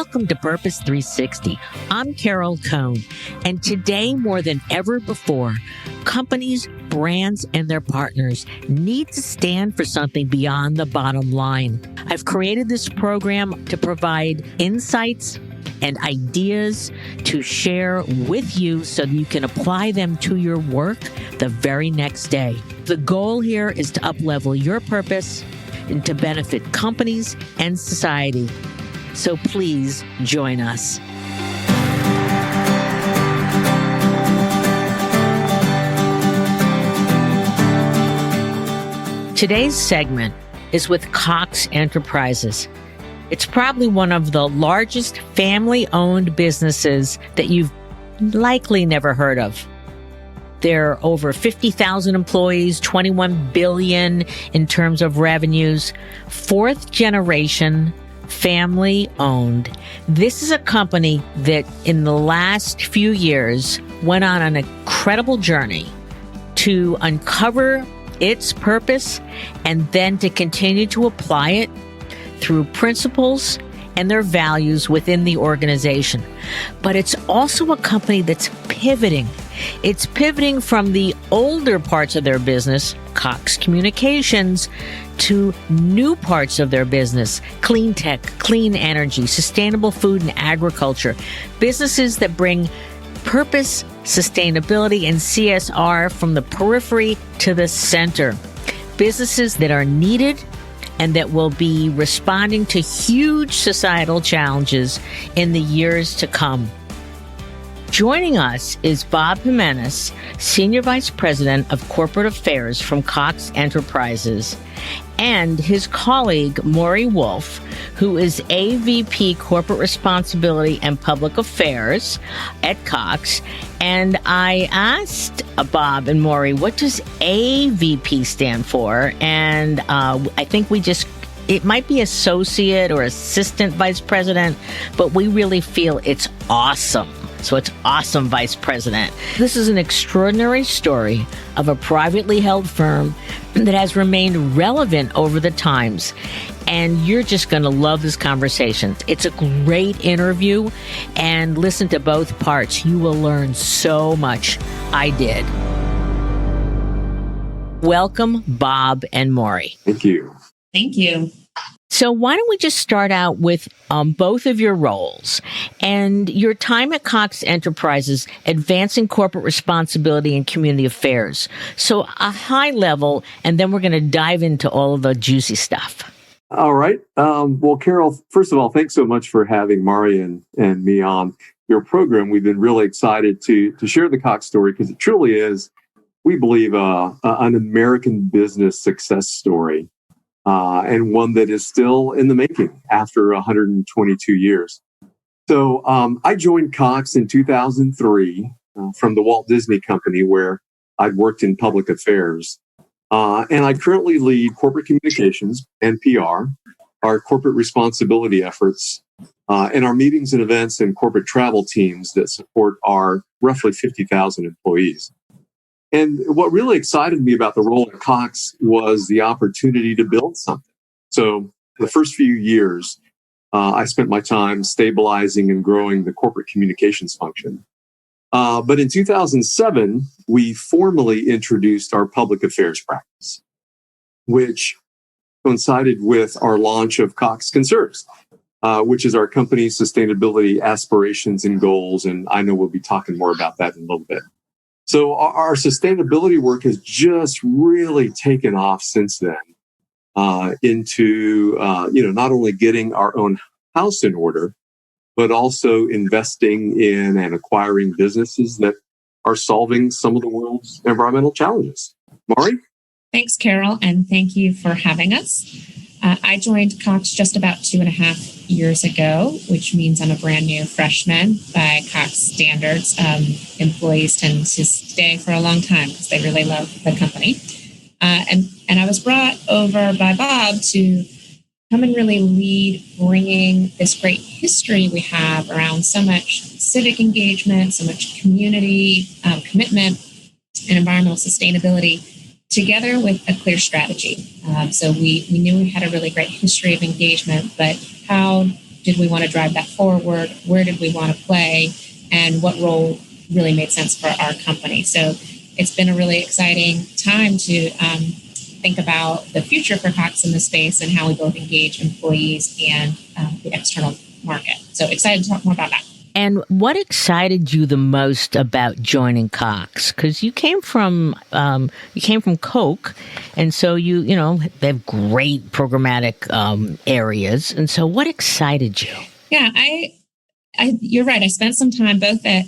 Welcome to Purpose 360. I'm Carol Cohn, and today more than ever before, companies, brands, and their partners need to stand for something beyond the bottom line. I've created this program to provide insights and ideas to share with you so that you can apply them to your work the very next day. The goal here is to up-level your purpose and to benefit companies and society. So please join us. Today's segment is with Cox Enterprises. It's probably one of the largest family-owned businesses that you've likely never heard of. There are over 50,000 employees, $21 billion in terms of revenues, fourth generation, family-owned. This is a company that in the last few years went on an incredible journey to uncover its purpose and then to continue to apply it through principles and their values within the organization. But it's also a company that's pivoting. It's pivoting from the older parts of their business, Cox Communications, to new parts of their business, clean tech, clean energy, sustainable food and agriculture, businesses that bring purpose, sustainability, and CSR from the periphery to the center, businesses that are needed and that will be responding to huge societal challenges in the years to come. Joining us is Bob Jimenez, Senior Vice President of Corporate Affairs from Cox Enterprises, and his colleague, Maury Wolfe, who is AVP Corporate Responsibility and Public Affairs at Cox. And I asked Bob and Maury, what does AVP stand for? And I think it might be associate or assistant vice president, but we really feel it's awesome. So it's awesome, Vice President. This is an extraordinary story of a privately held firm that has remained relevant over the times. And you're just going to love this conversation. It's a great interview, and listen to both parts. You will learn so much. I did. Welcome, Bob and Maury. Thank you. Thank you. So why don't we just start out with both of your roles and your time at Cox Enterprises, advancing corporate responsibility and community affairs. So a high level, and then we're going to dive into all of the juicy stuff. All right. Well, Carol, first of all, thanks so much for having Maury and me on your program. We've been really excited to share the Cox story because it truly is, we believe, an American business success story. And one that is still in the making after 122 years. So I joined Cox in 2003 from the Walt Disney Company, where I'd worked in public affairs. And I currently lead corporate communications and PR, our corporate responsibility efforts, and our meetings and events and corporate travel teams that support our roughly 50,000 employees. And what really excited me about the role at Cox was the opportunity to build something. So the first few years, I spent my time stabilizing and growing the corporate communications function. But in 2007, we formally introduced our public affairs practice, which coincided with our launch of Cox Conserves, which is our company's sustainability aspirations and goals. And I know we'll be talking more about that in a little bit. So our sustainability work has just really taken off since then into not only getting our own house in order, but also investing in and acquiring businesses that are solving some of the world's environmental challenges. Maury? Thanks, Carol, and thank you for having us. I joined Cox just about 2.5 years ago, which means I'm a brand new freshman by Cox standards. Employees tend to stay for a long time because they really love the company. And I was brought over by Bob to come and really lead bringing this great history we have around so much civic engagement, so much community commitment, and environmental sustainability together with a clear strategy. So we knew we had a really great history of engagement, but how did we want to drive that forward? Where did we want to play? And what role really made sense for our company? So it's been a really exciting time to think about the future for Cox in the space and how we both engage employees and the external market. So excited to talk more about that. And what excited you the most about joining Cox? Because you came from Coke, and so they have great programmatic areas. And so, what excited you? Yeah, you're right. I spent some time both at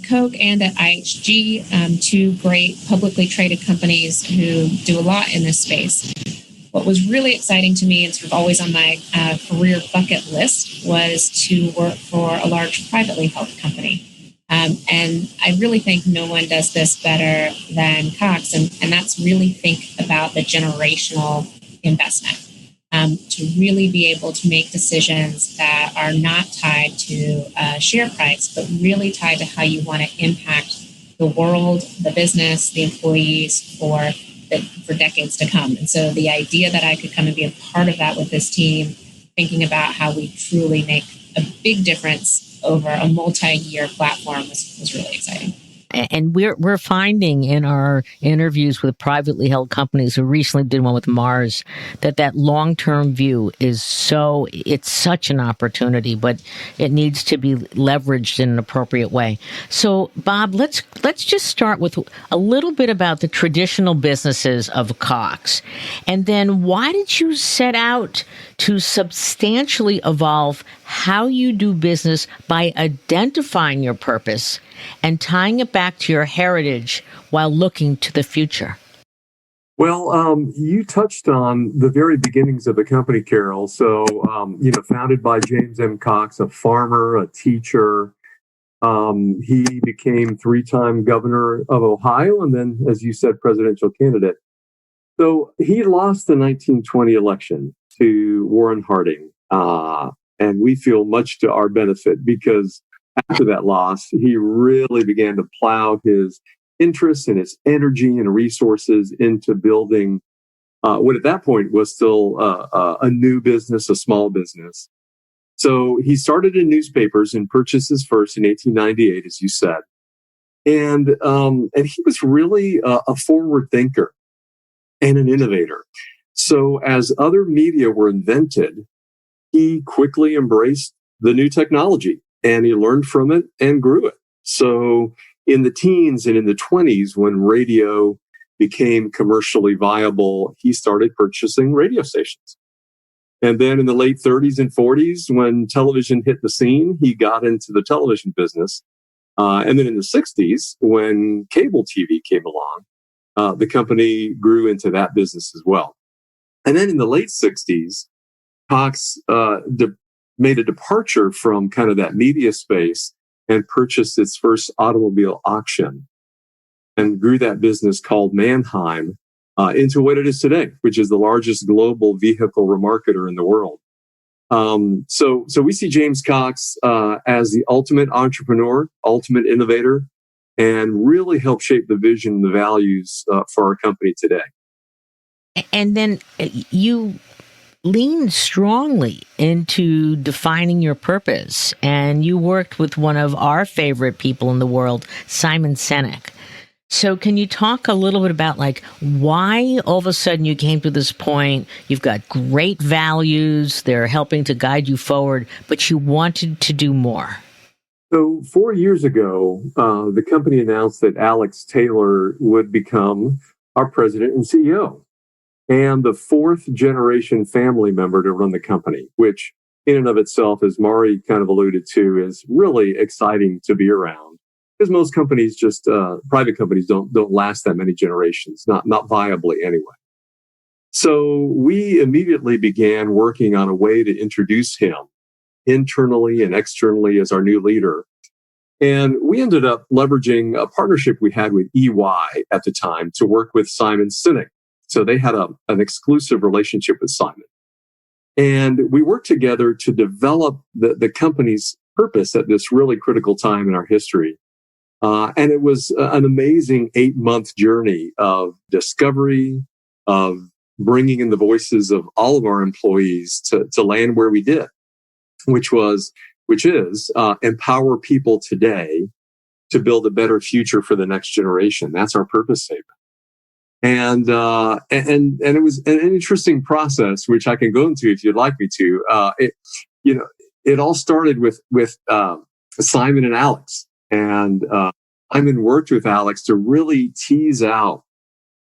Coke and at IHG, two great publicly traded companies who do a lot in this space. What was really exciting to me and sort of always on my career bucket list was to work for a large privately held company. And I really think no one does this better than Cox. And that's really think about the generational investment, to really be able to make decisions that are not tied to share price, but really tied to how you want to impact the world, the business, the employees for decades to come. And so the idea that I could come and be a part of that with this team, thinking about how we truly make a big difference over a multi-year platform was really exciting. And we're finding in our interviews with privately held companies, we recently did one with Mars, that long-term view it's such an opportunity, but it needs to be leveraged in an appropriate way. So, Bob, let's just start with a little bit about the traditional businesses of Cox. And then why did you set out to substantially evolve how you do business by identifying your purpose and tying it back to your heritage while looking to the future? Well, you touched on the very beginnings of the company, Carol. So, founded by James M. Cox, a farmer, a teacher. He became 3-time governor of Ohio and then, as you said, presidential candidate. So he lost the 1920 election to Warren Harding. And we feel much to our benefit because after that loss, he really began to plow his interests and his energy and resources into building what at that point was still a new business, a small business. So he started in newspapers and purchased his first in 1898, as you said. And he was really a forward thinker and an innovator. So as other media were invented, he quickly embraced the new technology. And he learned from it and grew it. So in the teens and in the 20s, when radio became commercially viable, he started purchasing radio stations. And then in the late 30s and 40s, when television hit the scene, he got into the television business. And then in the 60s, when cable TV came along, the company grew into that business as well. And then in the late 60s, Cox made a departure from kind of that media space and purchased its first automobile auction and grew that business called Manheim into what it is today, which is the largest global vehicle remarketer in the world. So we see James Cox as the ultimate entrepreneur, ultimate innovator, and really helped shape the vision and the values for our company today. And then you leaned strongly into defining your purpose, and you worked with one of our favorite people in the world, Simon Sinek. So can you talk a little bit about why all of a sudden you came to this point? You've got great values. They're helping to guide you forward, but you wanted to do more. So 4 years ago, the company announced that Alex Taylor would become our president and CEO. And the 4th generation family member to run the company, which in and of itself, as Maury kind of alluded to, is really exciting to be around. Because most companies private companies don't last that many generations, not viably anyway. So we immediately began working on a way to introduce him internally and externally as our new leader. And we ended up leveraging a partnership we had with EY at the time to work with Simon Sinek. So they had an exclusive relationship with Simon. And we worked together to develop the company's purpose at this really critical time in our history. And it was an amazing 8-month journey of discovery, of bringing in the voices of all of our employees to land where we did. which is empower people today to build a better future for the next generation. That's our purpose statement. And it was an interesting process, which I can go into if you'd like me to. It all started with Simon and Alex, and Simon worked with Alex to really tease out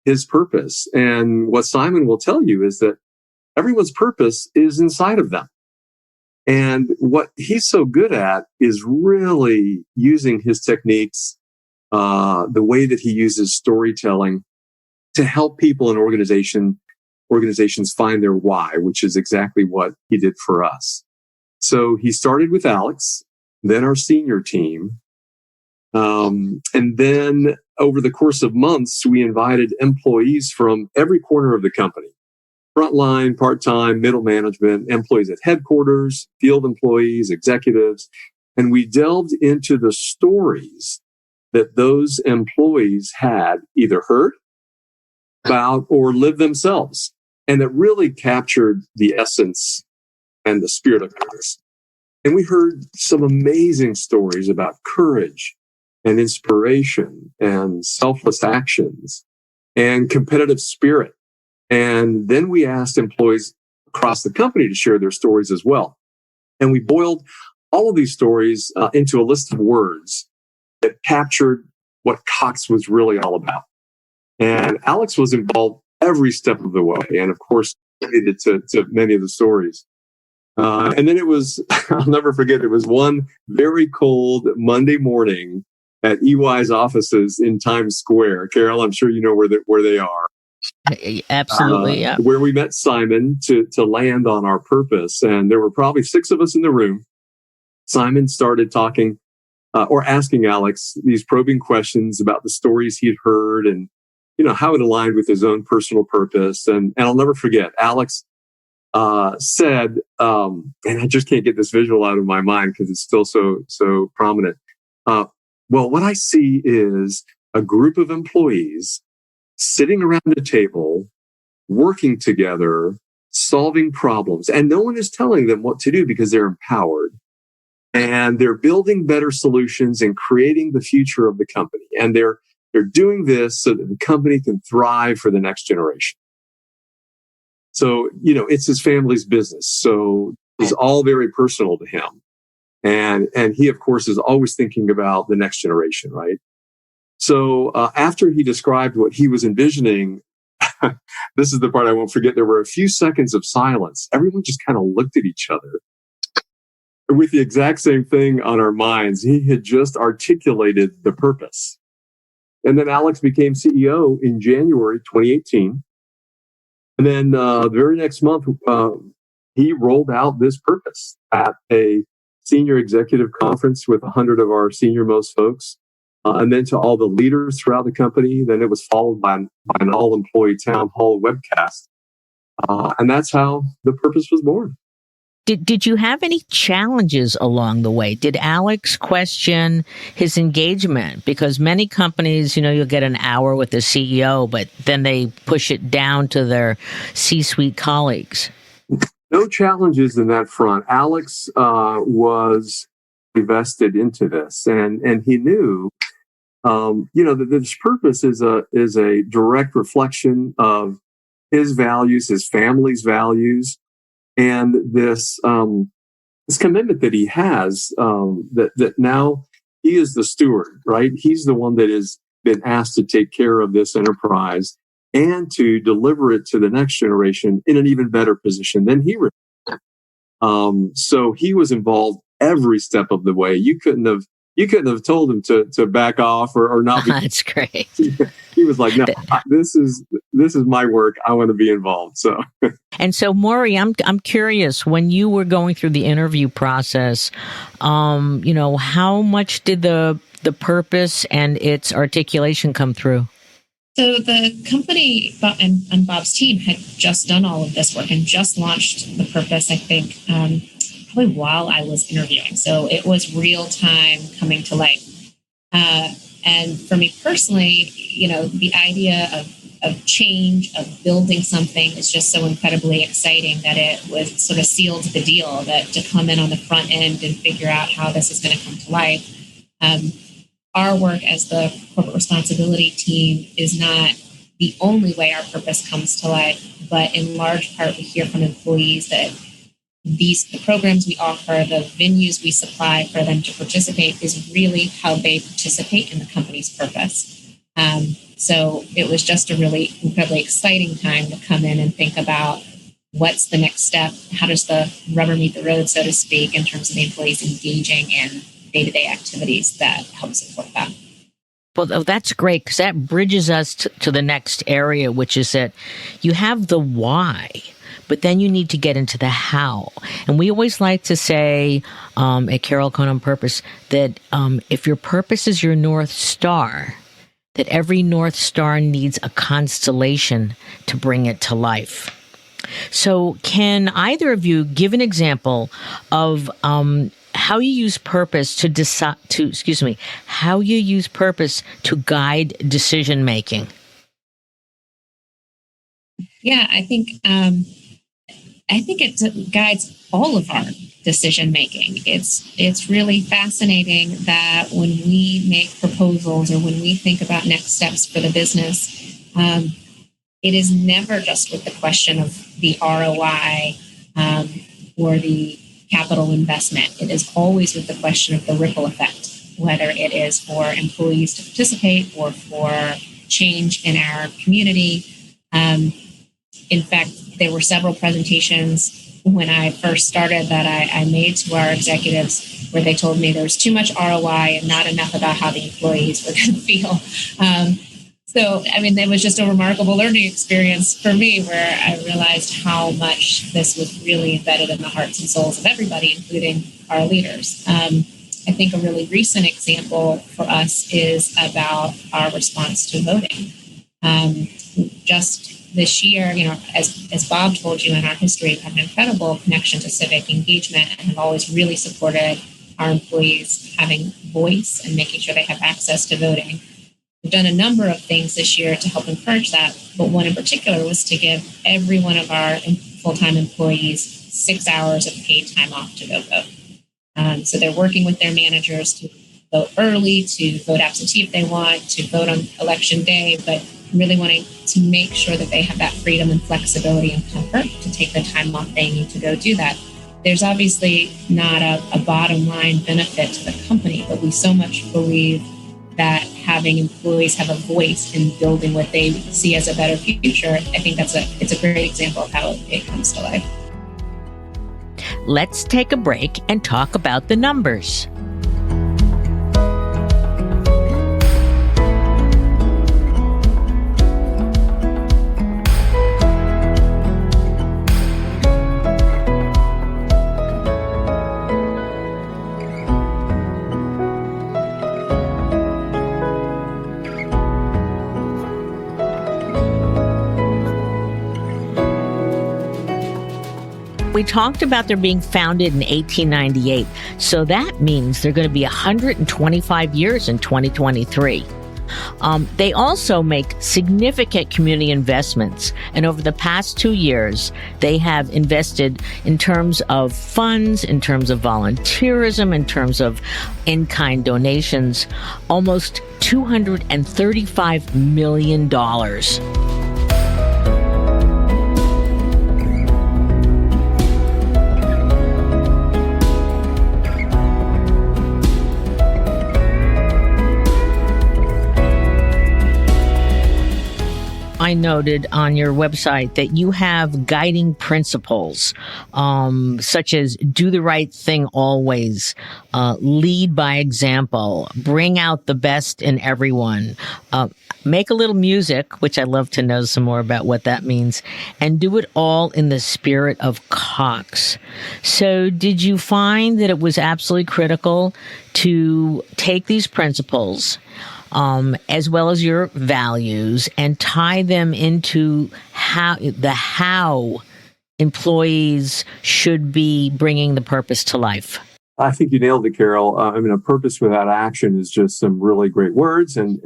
his purpose. And what Simon will tell you is that everyone's purpose is inside of them. And what he's so good at is really using his techniques, the way that he uses storytelling to help people in organizations find their why, which is exactly what he did for us. So he started with Alex, then our senior team. And then over the course of months, we invited employees from every corner of the company. Frontline, part-time, middle management, employees at headquarters, field employees, executives. And we delved into the stories that those employees had either heard about or lived themselves. And that really captured the essence and the spirit of purpose. And we heard some amazing stories about courage and inspiration and selfless actions and competitive spirit. And then we asked employees across the company to share their stories as well. And we boiled all of these stories into a list of words that captured what Cox was really all about. And Alex was involved every step of the way. And of course, related to many of the stories. And then it was, I'll never forget, it was one very cold Monday morning at EY's offices in Times Square. Carol, I'm sure you know where they are. Absolutely, yeah. Where we met Simon to land on our purpose. And there were probably 6 of us in the room. Simon started talking or asking Alex these probing questions about the stories he'd heard and, how it aligned with his own personal purpose. And I'll never forget, Alex said, and I just can't get this visual out of my mind because it's still so prominent. Well, what I see is a group of employees sitting around a table, working together, solving problems. And no one is telling them what to do because they're empowered. And they're building better solutions and creating the future of the company. And they're doing this so that the company can thrive for the next generation. So, it's his family's business. So it's all very personal to him. And he, of course, is always thinking about the next generation, right? So after he described what he was envisioning, this is the part I won't forget. There were a few seconds of silence. Everyone just kind of looked at each other with the exact same thing on our minds. He had just articulated the purpose. And then Alex became CEO in January 2018. And then the very next month, he rolled out this purpose at a senior executive conference with 100 of our senior most folks. And then to all the leaders throughout the company. Then it was followed by an all-employee town hall webcast. And that's how the purpose was born. Did you have any challenges along the way? Did Alex question his engagement? Because many companies, you'll get an hour with the CEO, but then they push it down to their C-suite colleagues. No challenges in that front. Alex was invested into this, and he knew, that this purpose is a direct reflection of his values, his family's values, and this commitment that he has, that now he is the steward, right? He's the one that has been asked to take care of this enterprise and to deliver it to the next generation in an even better position than he was. So he was involved every step of the way. You couldn't have told him to back off or not. That's great. He was like, no, this is my work. I want to be involved. So. And so, Maury, I'm curious, when you were going through the interview process, how much did the purpose and its articulation come through? So the company and Bob's team had just done all of this work and just launched the purpose, I think, probably while I was interviewing. So it was real time coming to life. And for me personally, the idea of of change, of building something is just so incredibly exciting that it was sort of sealed the deal, that to come in on the front end and figure out how this is going to come to life. Our work as the corporate responsibility team is not the only way our purpose comes to life, but in large part we hear from employees that the programs we offer, the venues we supply for them to participate is really how they participate in the company's purpose. So it was just a really incredibly exciting time to come in and think about what's the next step, how does the rubber meet the road, so to speak, in terms of the employees engaging in day-to-day activities that help support that. Well, that's great, because that bridges us to the next area, which is that you have the why, but then you need to get into the how. And we always like to say at Carol Cohn on Purpose that if your purpose is your North Star, that every North Star needs a constellation to bring it to life. So can either of you give an example of how you use purpose how you use purpose to guide decision making? Yeah, I think it guides all of our decision making. It's really fascinating that when we make proposals or when we think about next steps for the business, it is never just with the question of the ROI or the capital investment. It is always with the question of the ripple effect, whether it is for employees to participate or for change in our community. In fact, there were several presentations when I first started that I made to our executives where they told me there was too much ROI and not enough about how the employees were going to feel. So, it was just a remarkable learning experience for me where I realized how much this was really embedded in the hearts and souls of everybody, including our leaders. I think a really recent example for us is about our response to voting. Just this year, as Bob told you in our history, we've had an incredible connection to civic engagement and have always really supported our employees having voice and making sure they have access to voting. We've done a number of things this year to help encourage that, but one in particular was to give every one of our full-time employees 6 hours of paid time off to go vote. So they're working with their managers to vote early, to vote absentee if they want, to vote on election day, but really wanting to make sure that they have that freedom and flexibility and comfort to take the time off they need to go do that. There's obviously not a bottom line benefit to the company, but we so much believe that having employees have a voice in building what they see as a better future. I think it's a great example of how it comes to life. Let's take a break and talk about the numbers. We talked about their being founded in 1898, so that means they're going to be 125 years in 2023. They also make significant community investments, and over the past 2 years, they have invested in terms of funds, in terms of volunteerism, in terms of in-kind donations, almost $235 million. I noted on your website that you have guiding principles, such as do the right thing always, lead by example, bring out the best in everyone, make a little music, which I'd love to know some more about what that means, and do it all in the spirit of Cox. So did you find that it was absolutely critical to take these principles as well as your values and tie them into how employees should be bringing the purpose to life? I think you nailed it, Carol. A purpose without action is just some really great words, and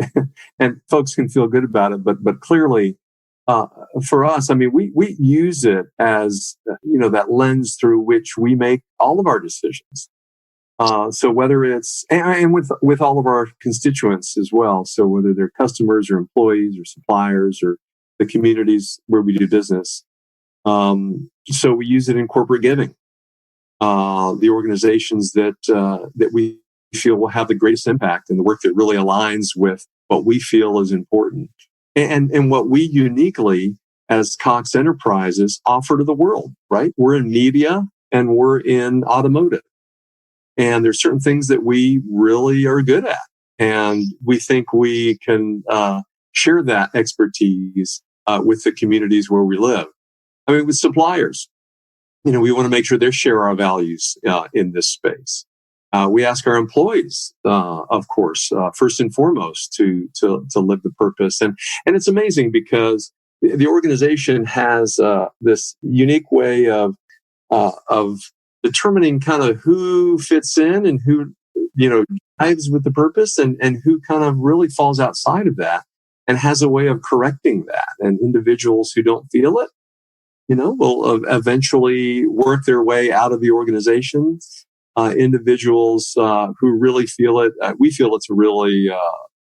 and folks can feel good about it. But clearly, for us, I mean, we use it as, that lens through which we make all of our decisions. So whether it's, and with all of our constituents as well. So whether they're customers or employees or suppliers or the communities where we do business. So we use it in corporate giving. The organizations that we feel will have the greatest impact and the work that really aligns with what we feel is important and what we uniquely as Cox Enterprises offer to the world, right? We're in media and we're in automotive. And there's certain things that we really are good at. And we think we can share that expertise with the communities where we live. I mean, with suppliers, we want to make sure they share our values in this space. We ask our employees, of course, first and foremost, to live the purpose. And it's amazing because the organization has this unique way of determining kind of who fits in and who, dives with the purpose and who kind of really falls outside of that and has a way of correcting that. And individuals who don't feel it, will eventually work their way out of the organization. Individuals who really feel it, we feel it's a really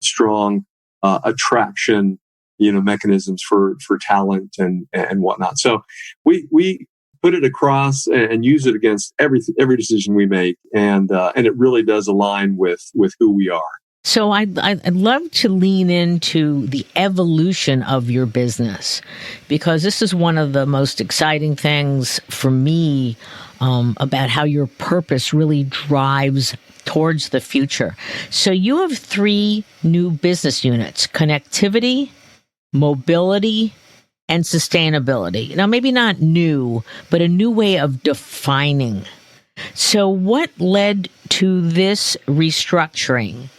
strong attraction, mechanisms for talent and whatnot. So we put it across and use it against every decision we make, and it really does align with who we are. So I'd love to lean into the evolution of your business, because this is one of the most exciting things for me about how your purpose really drives towards the future. So you have 3 new business units: connectivity, mobility, and sustainability. Now, maybe not new, but a new way of defining. So what led to this restructuring?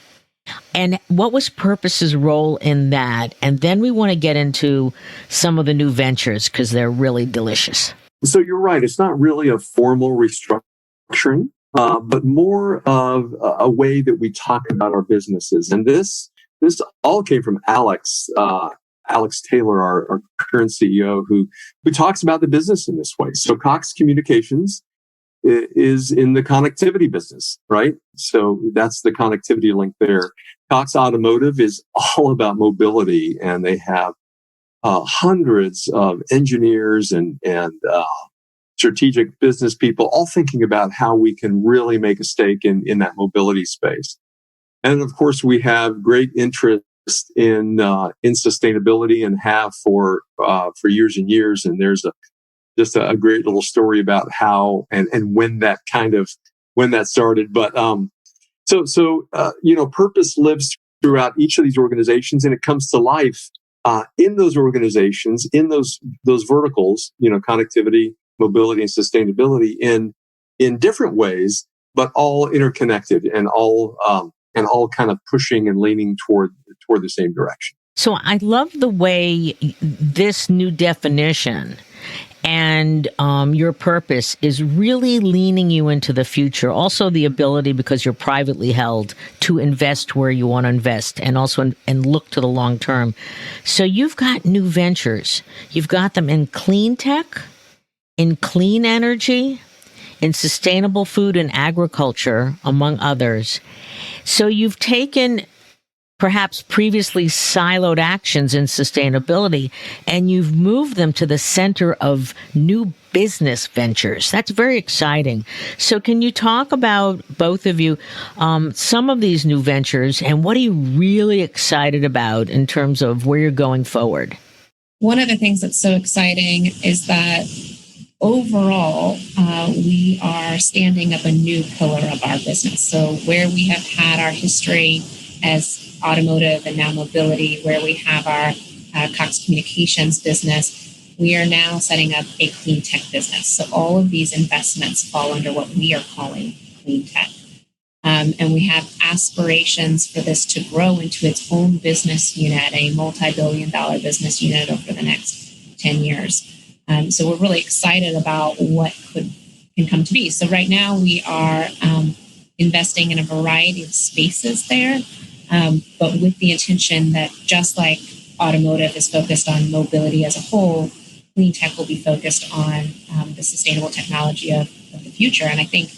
And what was Purpose's role in that? And then we want to get into some of the new ventures because they're really delicious. So you're right. It's not really a formal restructuring, but more of a way that we talk about our businesses. And this all came from Alex Taylor, our current CEO, who talks about the business in this way. So Cox Communications is in the connectivity business, right? So that's the connectivity link there. Cox Automotive is all about mobility, and they have hundreds of engineers and strategic business people all thinking about how we can really make a stake in that mobility space. And of course, we have great interest in sustainability and have for years and years. And there's just a great little story about how and when that started. But purpose lives throughout each of these organizations, and it comes to life in those organizations, in those verticals, connectivity, mobility, and sustainability in different ways, but all interconnected and all kind of pushing and leaning toward the same direction. So I love the way this new definition and your purpose is really leaning you into the future. Also the ability, because you're privately held, to invest where you want to invest and also and look to the long term. So you've got new ventures. You've got them in clean tech, in clean energy, in sustainable food and agriculture, among others. So you've taken perhaps previously siloed actions in sustainability, and you've moved them to the center of new business ventures. That's very exciting. So can you talk about, both of you, some of these new ventures, and what are you really excited about in terms of where you're going forward? One of the things that's so exciting is that overall, we are standing up a new pillar of our business. So where we have had our history as automotive and now mobility, where we have our Cox Communications business, we are now setting up a clean tech business. So all of these investments fall under what we are calling clean tech. And we have aspirations for this to grow into its own business unit, a multi-billion-dollar business unit over the next 10 years. So we're really excited about what can come to be. So right now we are investing in a variety of spaces there, but with the intention that just like automotive is focused on mobility as a whole, clean tech will be focused on the sustainable technology of the future. And I think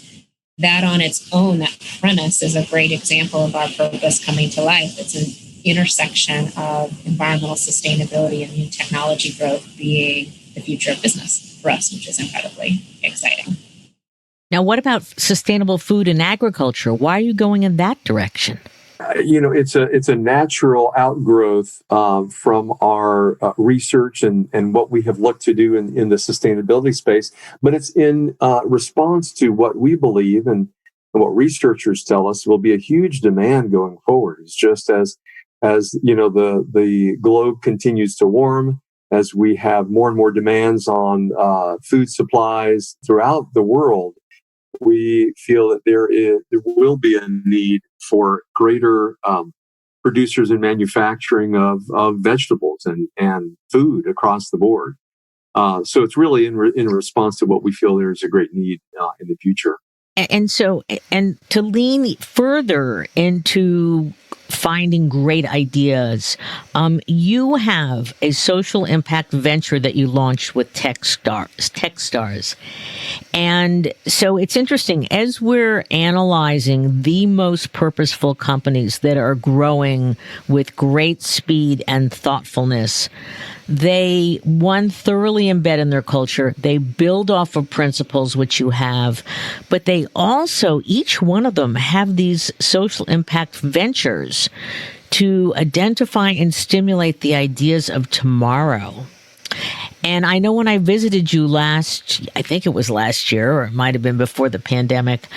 that on its own, that premise is a great example of our purpose coming to life. It's an intersection of environmental sustainability and new technology growth being the future of business for us, which is incredibly exciting. Now, what about sustainable food and agriculture? Why are you going in that direction? It's a natural outgrowth from our research and what we have looked to do in the sustainability space, but it's in response to what we believe and what researchers tell us will be a huge demand going forward. It's just as the globe continues to warm, as we have more and more demands on food supplies throughout the world, we feel that there will be a need for greater producers and manufacturing of vegetables and food across the board. So it's really in response to what we feel there's a great need in the future. And to lean further into finding great ideas, you have a social impact venture that you launched with Techstars. And so it's interesting, as we're analyzing the most purposeful companies that are growing with great speed and thoughtfulness, they, one, thoroughly embed in their culture. They build off of principles, which you have, but they also, each one of them, have these social impact ventures to identify and stimulate the ideas of tomorrow. And I know when I visited you I think it was last year, or it might have been before the pandemic,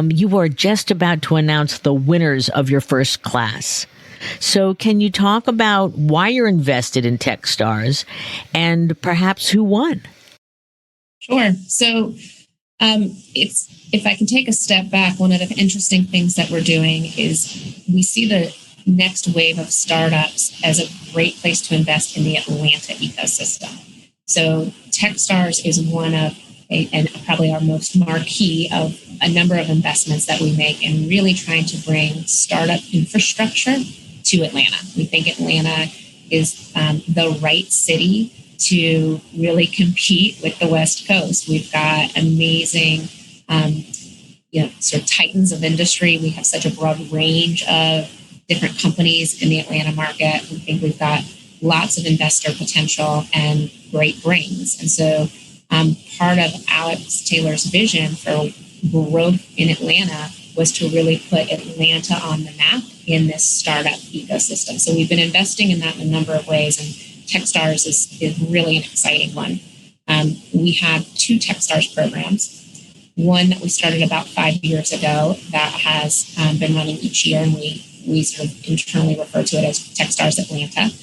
you were just about to announce the winners of your first class. So can you talk about why you're invested in Techstars and perhaps who won? Sure. So if I can take a step back, one of the interesting things that we're doing is we see the next wave of startups as a great place to invest in the Atlanta ecosystem. So Techstars is one of, and probably our most marquee of a number of investments that we make in really trying to bring startup infrastructure to Atlanta. We think Atlanta is the right city to really compete with the West Coast. We've got amazing, sort of titans of industry. We have such a broad range of different companies in the Atlanta market. We think we've got lots of investor potential and great brains. And so part of Alex Taylor's vision for growth in Atlanta was to really put Atlanta on the map in this startup ecosystem. So we've been investing in that in a number of ways, and Techstars is really an exciting one. We have two Techstars programs. One that we started about 5 years ago that has been running each year, and we sort of internally refer to it as Techstars Atlanta.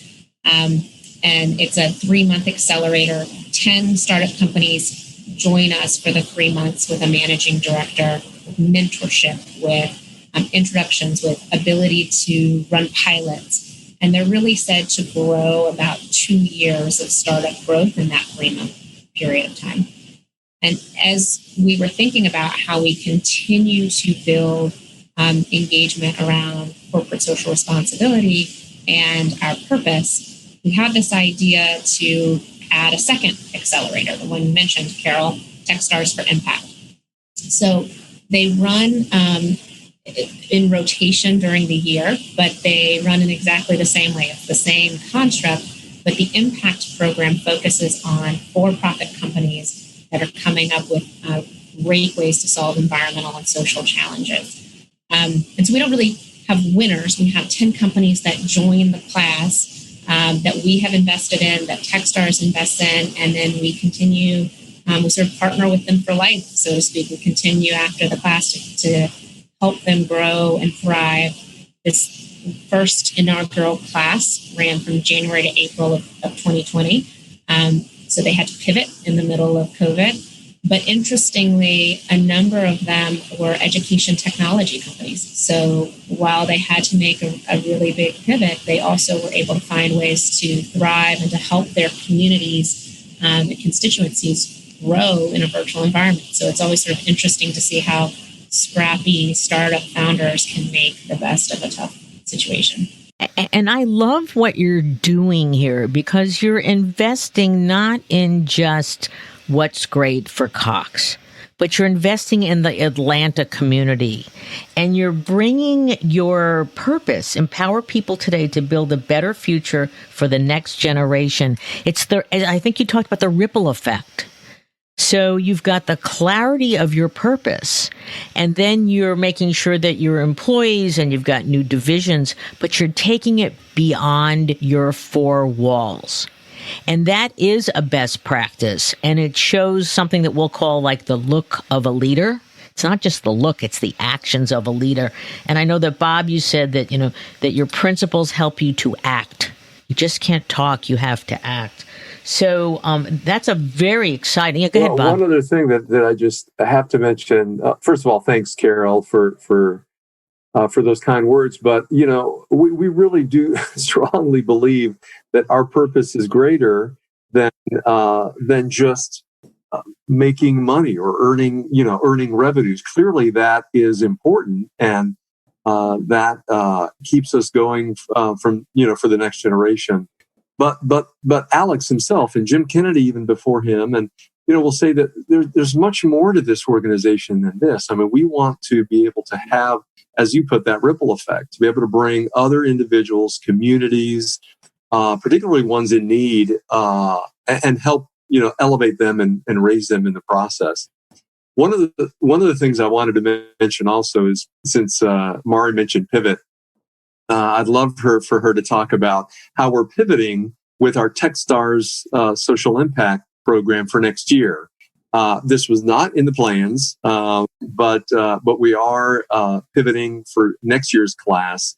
And it's a 3-month accelerator. 10 startup companies join us for the 3 months with a managing director, with mentorship, with introductions, with ability to run pilots. And they're really said to grow about 2 years of startup growth in that 3-month period of time. And as we were thinking about how we continue to build engagement around corporate social responsibility and our purpose, we had this idea to add a second accelerator, the one you mentioned, Carol, Techstars for Impact. So they run in rotation during the year, but they run in exactly the same way. It's the same construct, but the Impact program focuses on for-profit companies that are coming up with great ways to solve environmental and social challenges. And so we don't really have winners. We have 10 companies that join the class that we have invested in, that Techstars invests in, and then we continue, we sort of partner with them for life, so to speak. We continue after the class to help them grow and thrive. This first inaugural class ran from January to April of 2020. So they had to pivot in the middle of COVID. But interestingly, a number of them were education technology companies. So while they had to make a really big pivot, they also were able to find ways to thrive and to help their communities and constituencies grow in a virtual environment. So it's always sort of interesting to see how scrappy startup founders can make the best of a tough situation. And I love what you're doing here because you're investing not in just what's great for Cox, but you're investing in the Atlanta community, and you're bringing your purpose, empower people today to build a better future for the next generation. I think you talked about the ripple effect. So you've got the clarity of your purpose, and then you're making sure that your employees, and you've got new divisions, but you're taking it beyond your four walls. And that is a best practice. And it shows something that we'll call like the look of a leader. It's not just the look, it's the actions of a leader. And I know that, Bob, you said that, that your principles help you to act. You just can't talk, you have to act. So that's a very exciting. Yeah, go ahead, Bob. One other thing that I just have to mention. First of all, thanks, Carol, for those kind words. But we really do strongly believe that our purpose is greater than just making money or earning revenues. Clearly, that is important, and that keeps us going for the next generation. But Alex himself and Jim Kennedy, even before him, and will say that there's much more to this organization than this. I mean, we want to be able to have, as you put, that ripple effect, to be able to bring other individuals, communities, particularly ones in need, and help elevate them and raise them in the process. One of the things I wanted to mention also is, since Maury mentioned pivot, I'd love for her to talk about how we're pivoting with our Techstars social impact program for next year. This was not in the plans, but we are pivoting for next year's class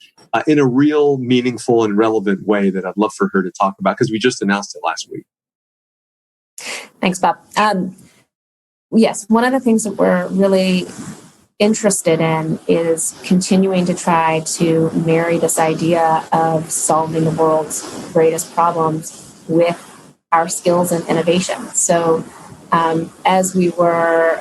in a real meaningful and relevant way that I'd love for her to talk about, because we just announced it last week. Thanks, Bob. Yes, one of the things that we're really interested in is continuing to try to marry this idea of solving the world's greatest problems with our skills and innovation. So as we were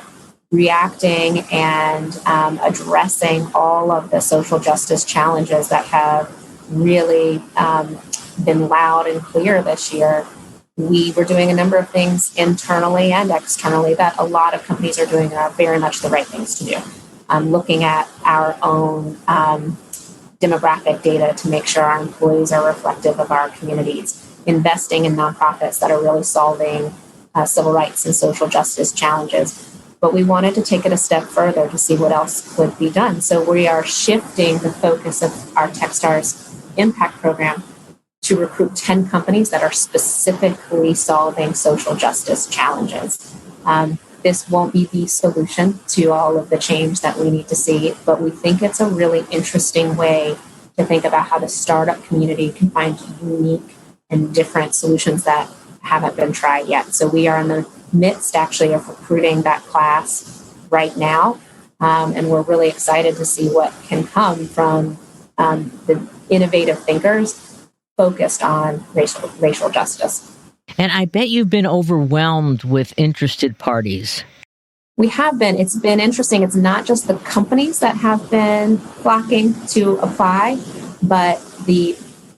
reacting and addressing all of the social justice challenges that have really been loud and clear this year, we were doing a number of things internally and externally that a lot of companies are doing are very much the right things to do. Looking at our own demographic data to make sure our employees are reflective of our communities, investing in nonprofits that are really solving civil rights and social justice challenges. But we wanted to take it a step further to see what else could be done. So we are shifting the focus of our Techstars Impact Program to recruit 10 companies that are specifically solving social justice challenges. This won't be the solution to all of the change that we need to see, but we think it's a really interesting way to think about how the startup community can find unique and different solutions that haven't been tried yet. So we are in the midst, actually, of recruiting that class right now, and we're really excited to see what can come from the innovative thinkers focused on racial justice. And I bet you've been overwhelmed with interested parties. We have been. It's been interesting. It's not just the companies that have been flocking to apply, but the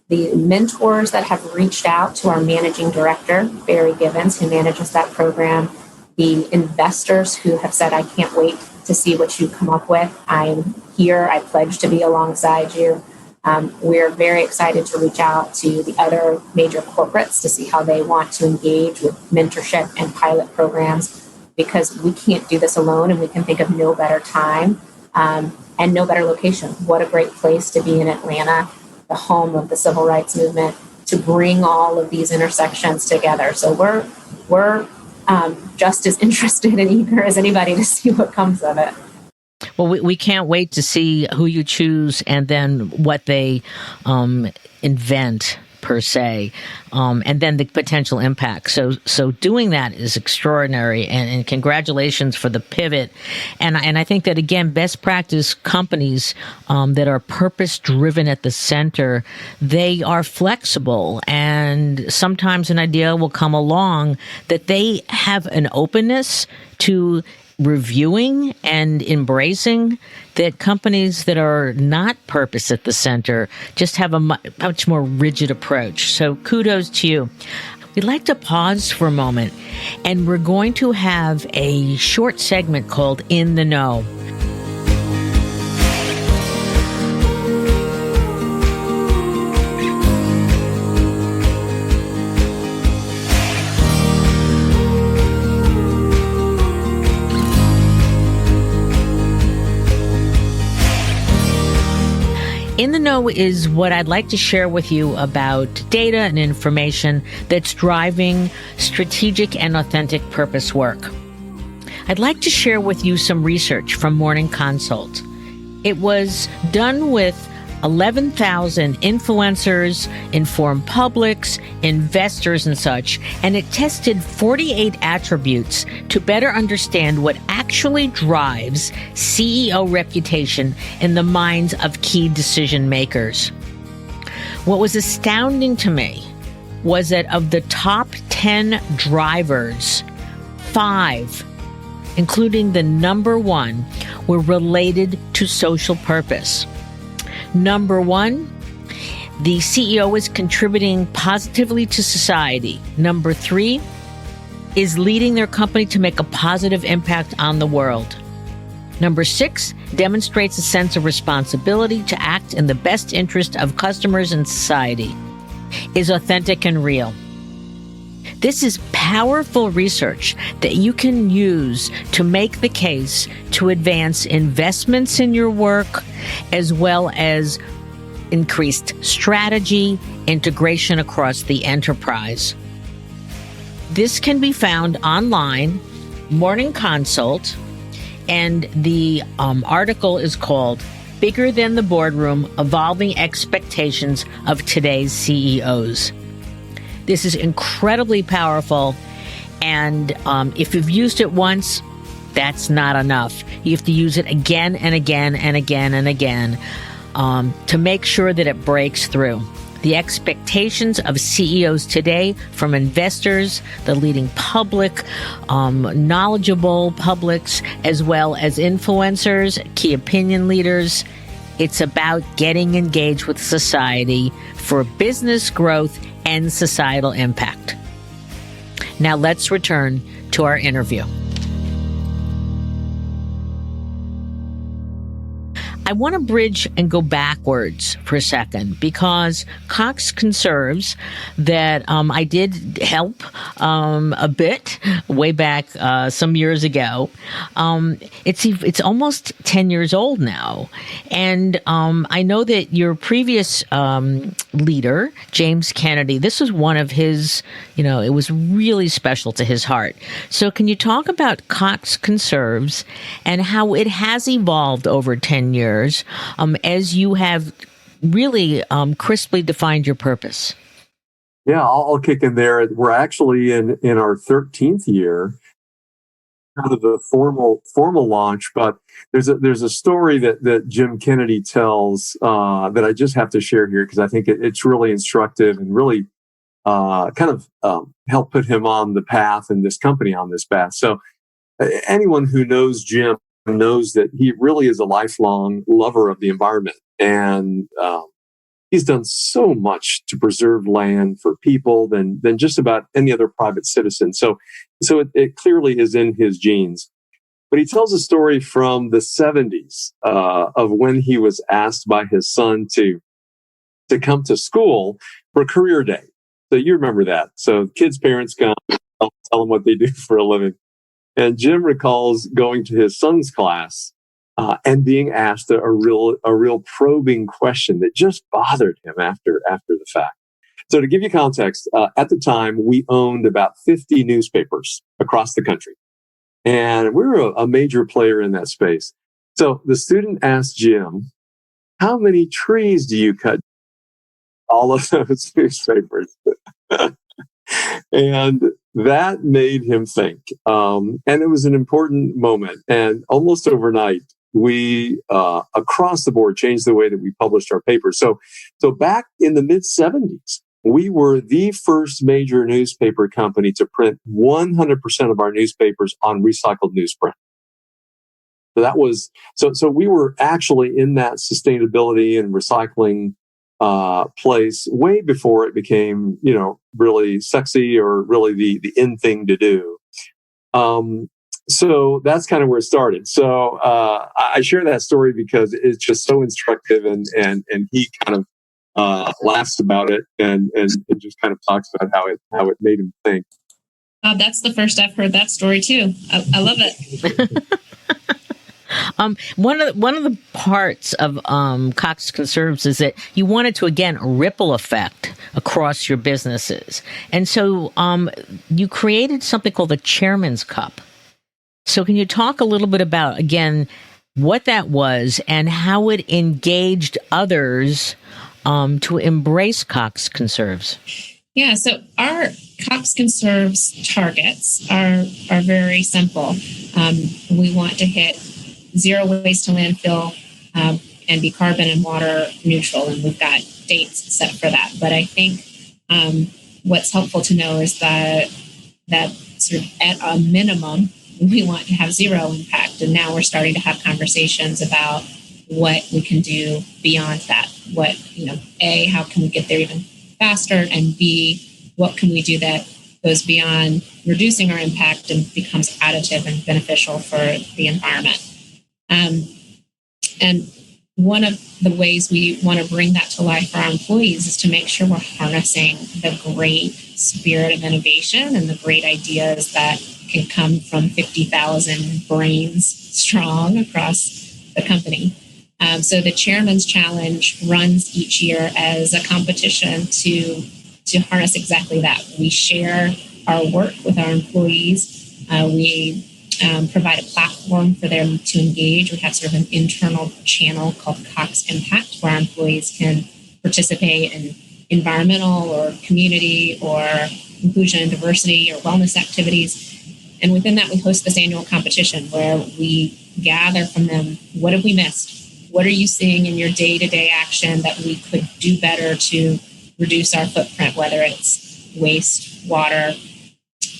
mentors that have reached out to our managing director, Barry Givens, who manages that program, the investors who have said, I can't wait to see what you come up with. I'm here. I pledge to be alongside you. We're very excited to reach out to the other major corporates to see how they want to engage with mentorship and pilot programs, because we can't do this alone, and we can think of no better time and no better location. What a great place to be in Atlanta, the home of the civil rights movement, to bring all of these intersections together. So we're just as interested and eager as anybody to see what comes of it. Well, we can't wait to see who you choose and then what they invent, per se, and then the potential impact. So doing that is extraordinary, and congratulations for the pivot. And I think that, again, best practice companies that are purpose-driven at the center, they are flexible, and sometimes an idea will come along that they have an openness to reviewing and embracing that companies that are not purpose at the center just have a much more rigid approach. So kudos to you. We'd like to pause for a moment, and we're going to have a short segment called In the Know. In the Know is what I'd like to share with you about data and information that's driving strategic and authentic purpose work. I'd like to share with you some research from Morning Consult. It was done with 11,000 influencers, informed publics, investors, and such, and it tested 48 attributes to better understand what actually drives CEO reputation in the minds of key decision makers. What was astounding to me was that of the top 10 drivers, 5, including the number 1, were related to social purpose. Number 1, the CEO is contributing positively to society. Number 3 is leading their company to make a positive impact on the world. Number 6 demonstrates a sense of responsibility to act in the best interest of customers and society, is authentic and real. This is powerful research that you can use to make the case to advance investments in your work, as well as increased strategy, integration across the enterprise. This can be found online, Morning Consult, and the article is called Bigger Than the Boardroom, Evolving Expectations of Today's CEOs. This is incredibly powerful, and if you've used it once, that's not enough. You have to use it again and again and again and again to make sure that it breaks through. The expectations of CEOs today, from investors, the leading public, knowledgeable publics, as well as influencers, key opinion leaders, it's about getting engaged with society for business growth and societal impact. Now let's return to our interview. I want to bridge and go backwards for a second, because Cox Conserves, that I did help a bit way back some years ago. It's almost 10 years old now, and I know that your previous leader, James Kennedy, this was one of his, it was really special to his heart. So can you talk about Cox Conserves and how it has evolved over 10 years as you have really crisply defined your purpose? Yeah, I'll kick in there. We're actually in our 13th year, kind of the formal launch, but there's a story that Jim Kennedy tells that I just have to share here, because I think it's really instructive and really kind of help put him on the path and this company on this path. So anyone who knows Jim knows that he really is a lifelong lover of the environment, and he's done so much to preserve land for people than just about any other private citizen. So it clearly is in his genes. But he tells a story from the 70s of when he was asked by his son to come to school for career day. So you remember that. So kids' parents come, tell them what they do for a living. And Jim recalls going to his son's class and being asked a real probing question that just bothered him after the fact. So to give you context, at the time, we owned about 50 newspapers across the country. And we were a major player in that space. So the student asked Jim, how many trees do you cut? All of those newspapers. And that made him think. And it was an important moment. And almost overnight, we, across the board, changed the way that we published our papers. So back in the mid-70s, we were the first major newspaper company to print 100% of our newspapers on recycled newsprint. that was so we were actually in that sustainability and recycling place way before it became, really sexy or really the in thing to do. So that's kind of where it started. So I share that story because it's just so instructive, and he kind of laughs about it and just kind of talks about how it made him think. That's the first I've heard that story too. I love it. One of the parts of Cox Conserves is that you wanted to, again, ripple effect across your businesses. And so you created something called the Chairman's Cup. So can you talk a little bit about, again, what that was and how it engaged others to embrace Cox Conserves? Yeah, so our Cox Conserves targets are very simple. We want to hit zero waste to landfill and be carbon and water neutral, and we've got dates set for that. But I think what's helpful to know is that sort of at a minimum, we want to have zero impact, and now we're starting to have conversations about what we can do beyond that. What, A, how can we get there even faster, and B, what can we do that goes beyond reducing our impact and becomes additive and beneficial for the environment. And one of the ways we want to bring that to life for our employees is to make sure we're harnessing the great spirit of innovation and the great ideas that can come from 50,000 brains strong across the company. So the Chairman's Challenge runs each year as a competition to harness exactly that. We share our work with our employees. We provide a platform for them to engage. We have sort of an internal channel called Cox Impact, where our employees can participate in environmental or community or inclusion and diversity or wellness activities. And within that, we host this annual competition where we gather from them, what have we missed? What are you seeing in your day-to-day action that we could do better to reduce our footprint, whether it's waste, water,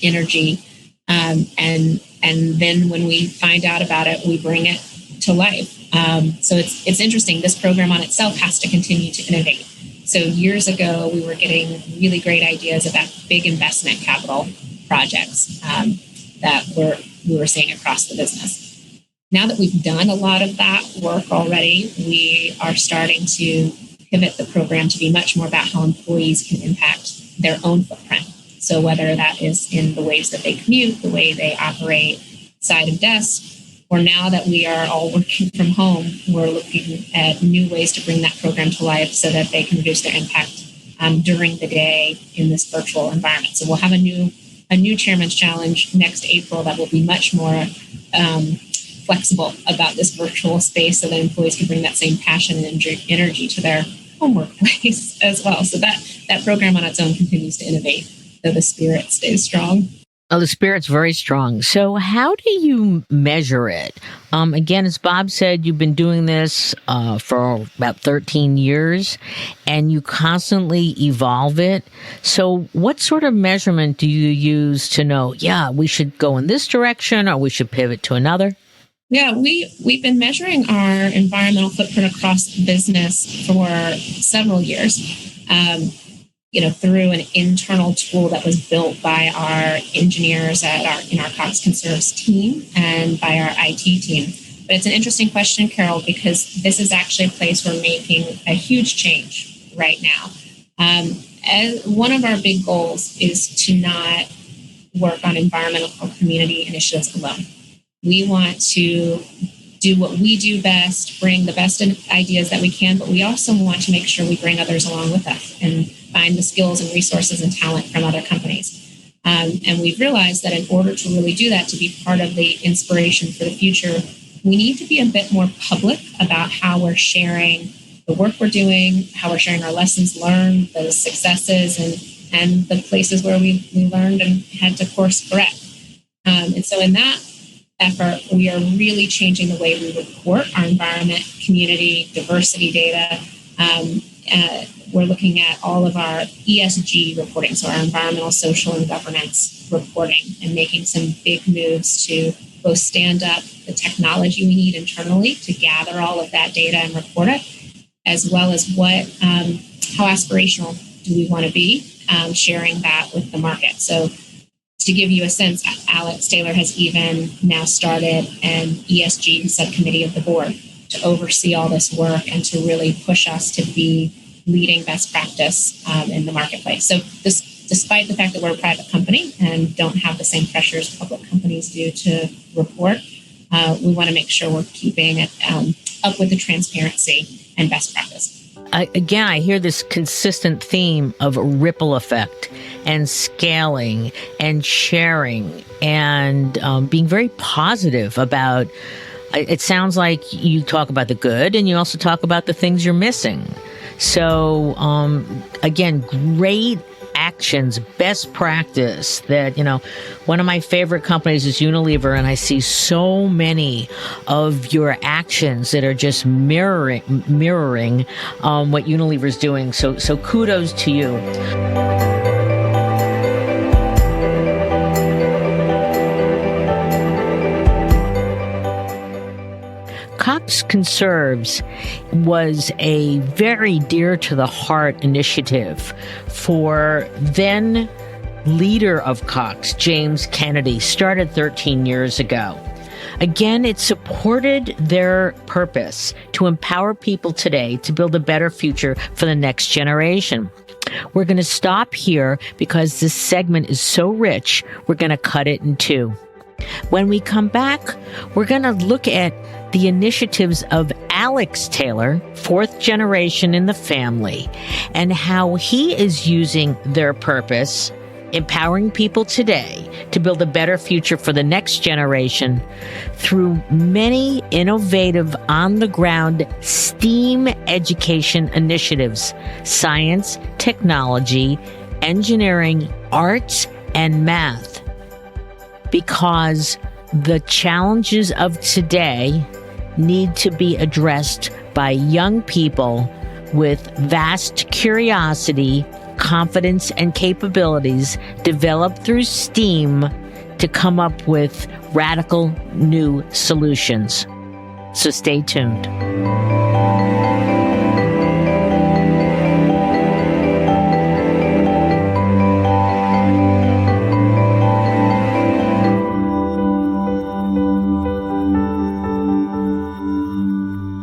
energy, and then when we find out about it, we bring it to life. So it's interesting. This program on itself has to continue to innovate. So years ago, we were getting really great ideas about big investment capital projects that we were seeing across the business. Now that we've done a lot of that work already, we are starting to pivot the program to be much more about how employees can impact their own footprint. So whether that is in the ways that they commute, the way they operate side of desk, or now that we are all working from home, we're looking at new ways to bring that program to life so that they can reduce their impact during the day in this virtual environment. So we'll have a new Chairman's Challenge next April that will be much more flexible about this virtual space so that employees can bring that same passion and energy to their home workplace as well. So that program on its own continues to innovate, though the spirit stays strong. Oh, the spirit's very strong. So how do you measure it? Again, as Bob said, you've been doing this for about 13 years, and you constantly evolve it. So what sort of measurement do you use to know, we should go in this direction or we should pivot to another? Yeah, we've been measuring our environmental footprint across the business for several years. Through an internal tool that was built by our engineers in our Cox Conserves team and by our IT team. But it's an interesting question, Carol, because this is actually a place we're making a huge change right now. As one of our big goals is to not work on environmental or community initiatives alone. We want to do what we do best, bring the best ideas that we can, but we also want to make sure we bring others along with us and find the skills and resources and talent from other companies. And we've realized that in order to really do that, to be part of the inspiration for the future, we need to be a bit more public about how we're sharing the work we're doing, how we're sharing our lessons learned, those successes, and the places where we learned and had to course correct. And so in that effort, we are really changing the way we report our environment, community, diversity data. We're looking at all of our ESG reporting, so our environmental, social, and governance reporting, and making some big moves to both stand up the technology we need internally to gather all of that data and report it, as well as how aspirational do we want to be, sharing that with the market. So to give you a sense, Alex Taylor has even now started an ESG subcommittee of the board to oversee all this work and to really push us to be leading best practice in the marketplace. So despite the fact that we're a private company and don't have the same pressures public companies do to report, we want to make sure we're keeping it up with the transparency and best practice. I hear this consistent theme of ripple effect and scaling and sharing and being very positive about. It sounds like you talk about the good and you also talk about the things you're missing. So, again, great actions, best practice that, one of my favorite companies is Unilever, and I see so many of your actions that are just mirroring what Unilever is doing. So kudos to you. Cox Conserves was a very dear to the heart initiative for then leader of Cox, James Kennedy, started 13 years ago. Again, it supported their purpose to empower people today to build a better future for the next generation. We're going to stop here because this segment is so rich, we're going to cut it in two. When we come back, we're going to look at the initiatives of Alex Taylor, fourth generation in the family, and how he is using their purpose, empowering people today to build a better future for the next generation through many innovative on-the-ground STEAM education initiatives: science, technology, engineering, arts, and math. Because the challenges of today need to be addressed by young people with vast curiosity, confidence, and capabilities developed through STEAM to come up with radical new solutions. So stay tuned.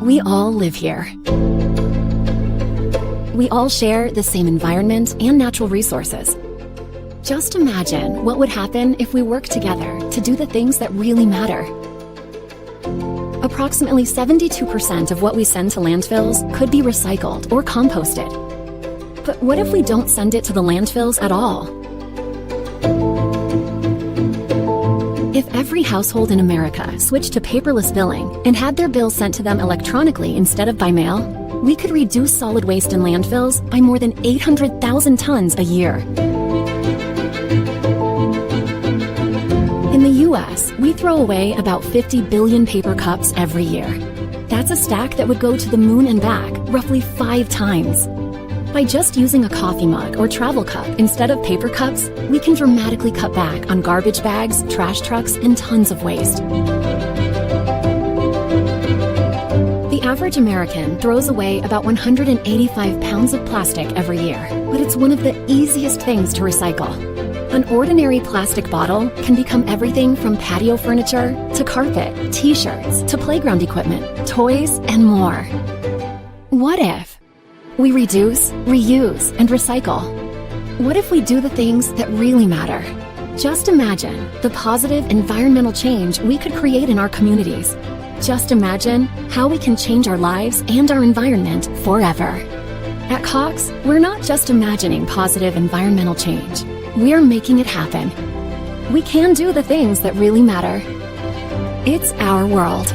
We all live here. We all share the same environment and natural resources. Just imagine what would happen if we work together to do the things that really matter. Approximately 72% of what we send to landfills could be recycled or composted. But what if we don't send it to the landfills at all? If every household in America switched to paperless billing and had their bills sent to them electronically instead of by mail, we could reduce solid waste in landfills by more than 800,000 tons a year. In the U.S., we throw away about 50 billion paper cups every year. That's a stack that would go to the moon and back roughly 5 times. By just using a coffee mug or travel cup instead of paper cups, we can dramatically cut back on garbage bags, trash trucks, and tons of waste. The average American throws away about 185 pounds of plastic every year, but it's one of the easiest things to recycle. An ordinary plastic bottle can become everything from patio furniture to carpet, t-shirts, to playground equipment, toys, and more. What if we reduce, reuse, and recycle? What if we do the things that really matter? Just imagine the positive environmental change we could create in our communities. Just imagine how we can change our lives and our environment forever. At Cox, we're not just imagining positive environmental change. We're making it happen. We can do the things that really matter. It's our world.